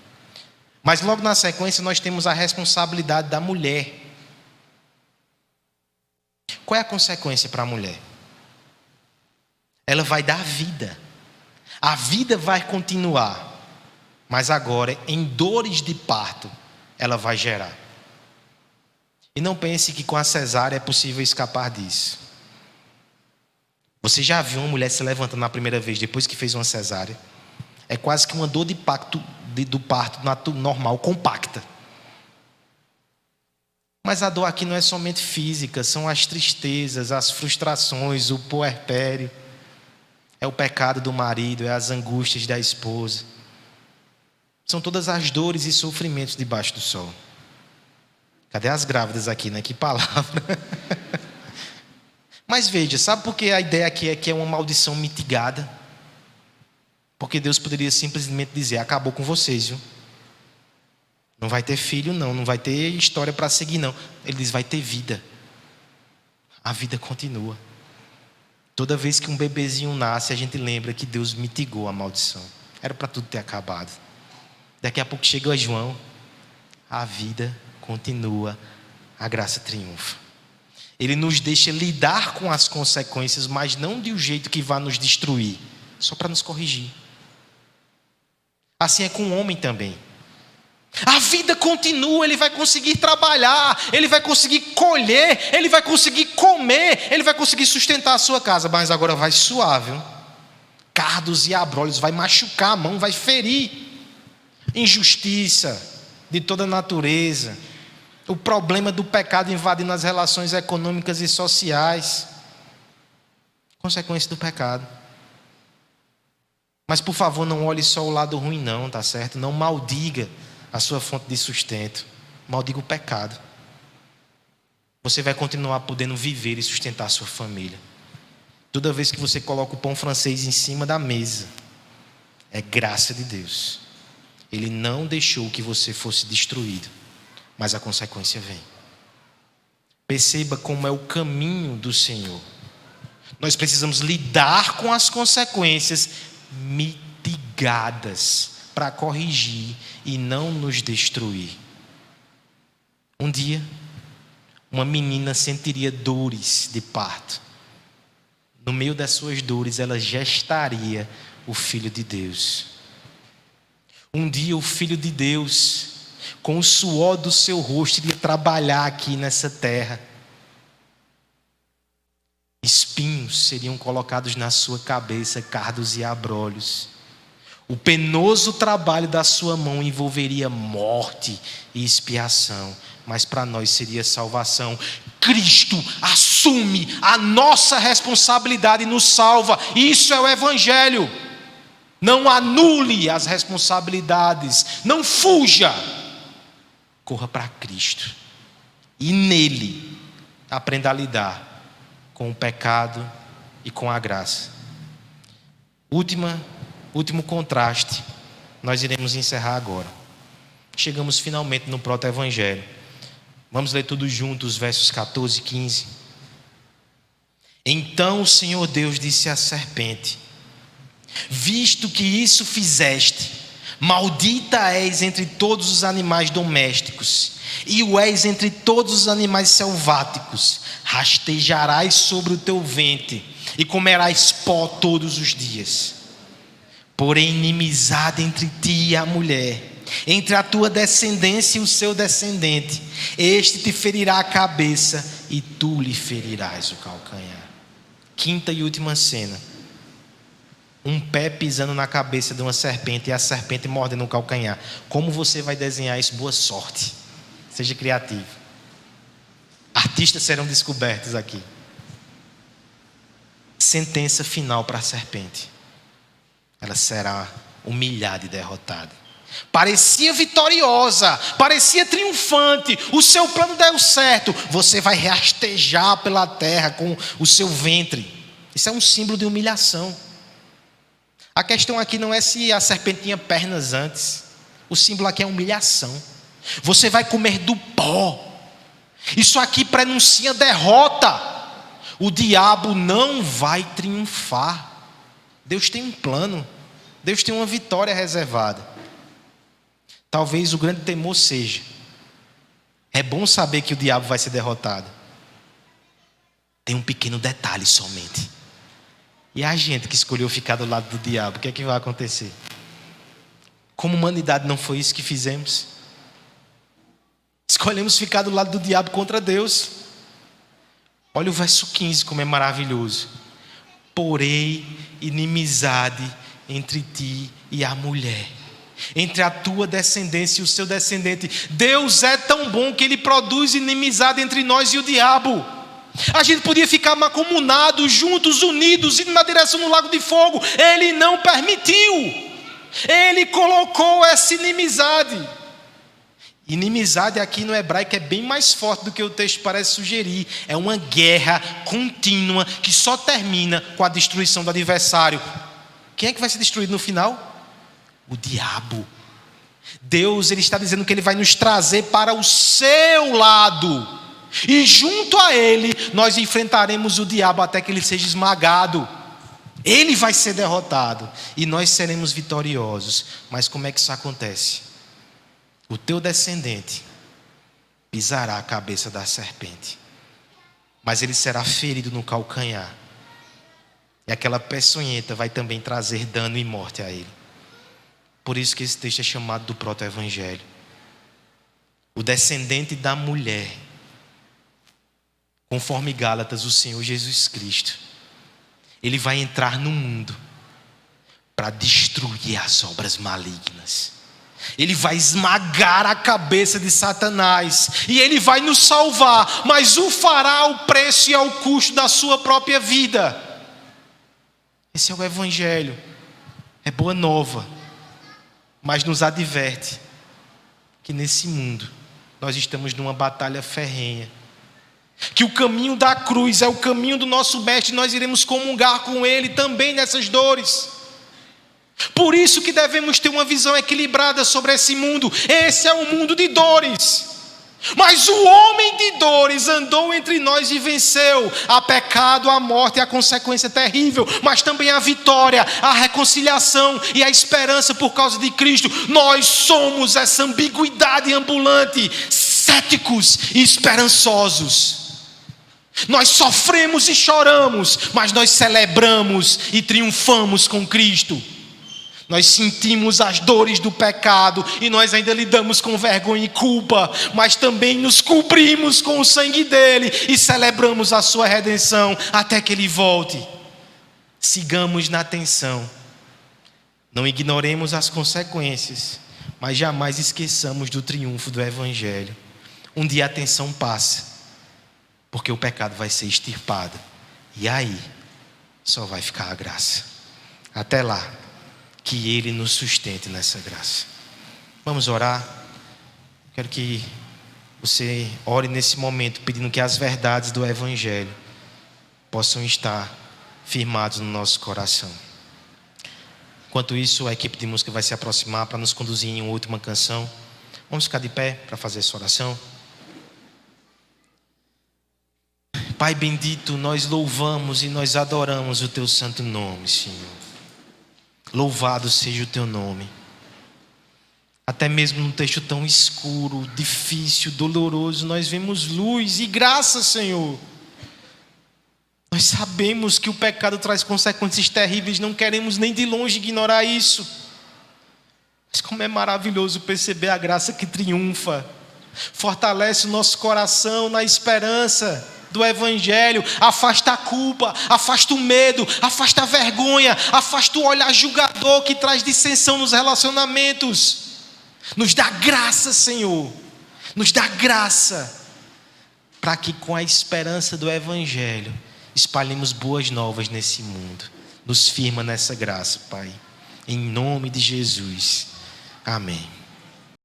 Mas logo na sequência nós temos a responsabilidade da mulher. Qual é a consequência para a mulher? Ela vai dar vida. A vida vai continuar. Mas agora, em dores de parto, ela vai gerar. E não pense que com a cesárea é possível escapar disso. Você já viu uma mulher se levantando na primeira vez depois que fez uma cesárea? É quase que uma dor do parto normal, compacta. Mas a dor aqui não é somente física, são as tristezas, as frustrações, o puerpério. É o pecado do marido, é as angústias da esposa. São todas as dores e sofrimentos debaixo do sol. Cadê as grávidas aqui, né? Que palavra. Mas veja, sabe por que a ideia aqui é que é uma maldição mitigada? Porque Deus poderia simplesmente dizer, acabou com vocês, viu? Não vai ter filho, não vai ter história para seguir, não. Ele diz, vai ter vida. A vida continua. Toda vez que um bebezinho nasce, a gente lembra que Deus mitigou a maldição. Era para tudo ter acabado. Daqui a pouco chega o João, a vida continua, a graça triunfa. Ele nos deixa lidar com as consequências, mas não de um jeito que vá nos destruir, só para nos corrigir. Assim é com o homem também. A vida continua, ele vai conseguir trabalhar, ele vai conseguir colher, ele vai conseguir comer, ele vai conseguir sustentar a sua casa, mas agora vai suar, viu? Cardos e abrolhos, vai machucar a mão, vai ferir. Injustiça de toda natureza. O problema do pecado invadindo as relações econômicas e sociais. Consequência do pecado. Mas por favor, não olhe só o lado ruim não, tá certo? Não maldiga a sua fonte de sustento. Maldiga o pecado. Você vai continuar podendo viver e sustentar a sua família. Toda vez que você coloca o pão francês em cima da mesa, é graça de Deus. Ele não deixou que você fosse destruído, mas a consequência vem. Perceba como é o caminho do Senhor. Nós precisamos lidar com as consequências mitigadas para corrigir e não nos destruir. Um dia, uma menina sentiria dores de parto. No meio das suas dores, ela gestaria o Filho de Deus. Um dia o Filho de Deus, com o suor do seu rosto, iria trabalhar aqui nessa terra. Espinhos seriam colocados na sua cabeça, cardos e abrolhos. O penoso trabalho da sua mão envolveria morte e expiação, mas para nós seria salvação. Cristo assume a nossa responsabilidade e nos salva. Isso é o Evangelho. Não anule as responsabilidades, não fuja. Corra para Cristo e nele aprenda a lidar com o pecado e com a graça. Último contraste, nós iremos encerrar agora. Chegamos finalmente no proto-evangelho. Vamos ler tudo juntos, versos 14 e 15. Então o Senhor Deus disse à serpente: visto que isso fizeste, maldita és entre todos os animais domésticos, e o és entre todos os animais selváticos. Rastejarás sobre o teu ventre, e comerás pó todos os dias. Porém, inimizade entre ti e a mulher, entre a tua descendência e o seu descendente. Este te ferirá a cabeça, e tu lhe ferirás o calcanhar. Quinta e última cena. Um pé pisando na cabeça de uma serpente e a serpente mordendo o calcanhar. Como você vai desenhar isso? Boa sorte. Seja criativo. Artistas serão descobertos aqui. Sentença final para a serpente. Ela será humilhada e derrotada. Parecia vitoriosa, parecia triunfante. O seu plano deu certo. Você vai rastejar pela terra com o seu ventre. Isso é um símbolo de humilhação. A questão aqui não é se a serpente tinha pernas antes. O símbolo aqui é humilhação. Você vai comer do pó. Isso aqui prenuncia derrota. O diabo não vai triunfar. Deus tem um plano. Deus tem uma vitória reservada. Talvez o grande temor seja: é bom saber que o diabo vai ser derrotado. Tem um pequeno detalhe somente. E a gente que escolheu ficar do lado do diabo, o que é que vai acontecer? Como humanidade, não foi isso que fizemos? Escolhemos ficar do lado do diabo contra Deus. Olha o verso 15, como é maravilhoso. Porém, inimizade entre ti e a mulher, entre a tua descendência e o seu descendente. Deus é tão bom que Ele produz inimizade entre nós e o diabo. A gente podia ficar mancomunados, juntos, unidos, indo na direção do lago de fogo. Ele não permitiu. Ele colocou essa inimizade. Inimizade aqui no hebraico é bem mais forte do que o texto parece sugerir. É uma guerra contínua que só termina com a destruição do adversário. Quem é que vai ser destruído no final? O diabo. Deus, Ele está dizendo que Ele vai nos trazer para o seu lado. E junto a Ele, nós enfrentaremos o diabo até que ele seja esmagado. Ele vai ser derrotado e nós seremos vitoriosos. Mas como é que isso acontece? O teu descendente pisará a cabeça da serpente, mas ele será ferido no calcanhar. E aquela peçonhenta vai também trazer dano e morte a ele. Por isso que esse texto é chamado do proto-evangelho. O descendente da mulher, conforme Gálatas, o Senhor Jesus Cristo, Ele vai entrar no mundo para destruir as obras malignas. Ele vai esmagar a cabeça de Satanás e Ele vai nos salvar, mas o fará ao preço e ao custo da sua própria vida. Esse é o Evangelho, é boa nova, mas nos adverte que nesse mundo nós estamos numa batalha ferrenha, que o caminho da cruz é o caminho do nosso mestre, nós iremos comungar com Ele também nessas dores. Por isso que devemos ter uma visão equilibrada sobre esse mundo. Esse é um mundo de dores, mas o homem de dores andou entre nós e venceu a pecado, a morte e a consequência terrível, mas também a vitória, a reconciliação e a esperança por causa de Cristo. Nós somos essa ambiguidade ambulante, céticos e esperançosos. Nós sofremos e choramos, mas nós celebramos e triunfamos com Cristo. Nós sentimos as dores do pecado e nós ainda lidamos com vergonha e culpa, mas também nos cobrimos com o sangue dele e celebramos a sua redenção até que ele volte. Sigamos na atenção. Não ignoremos as consequências, mas jamais esqueçamos do triunfo do Evangelho. Um dia a tensão passa, porque o pecado vai ser extirpado. E aí, só vai ficar a graça. Até lá, que Ele nos sustente nessa graça. Vamos orar. Quero que você ore nesse momento, pedindo que as verdades do Evangelho possam estar firmados no nosso coração. Enquanto isso, a equipe de música vai se aproximar para nos conduzir em uma última canção. Vamos ficar de pé para fazer essa oração. Pai bendito, nós louvamos e nós adoramos o Teu santo nome, Senhor. Louvado seja o Teu nome. Até mesmo num texto tão escuro, difícil, doloroso, nós vemos luz e graça, Senhor. Nós sabemos que o pecado traz consequências terríveis, não queremos nem de longe ignorar isso. Mas como é maravilhoso perceber a graça que triunfa, fortalece o nosso coração na esperança do Evangelho, afasta a culpa, afasta o medo, afasta a vergonha, afasta o olhar julgador que traz dissensão nos relacionamentos. Nos dá graça, Senhor, nos dá graça, para que com a esperança do Evangelho espalhemos boas novas nesse mundo. Nos firma nessa graça, Pai, em nome de Jesus, amém.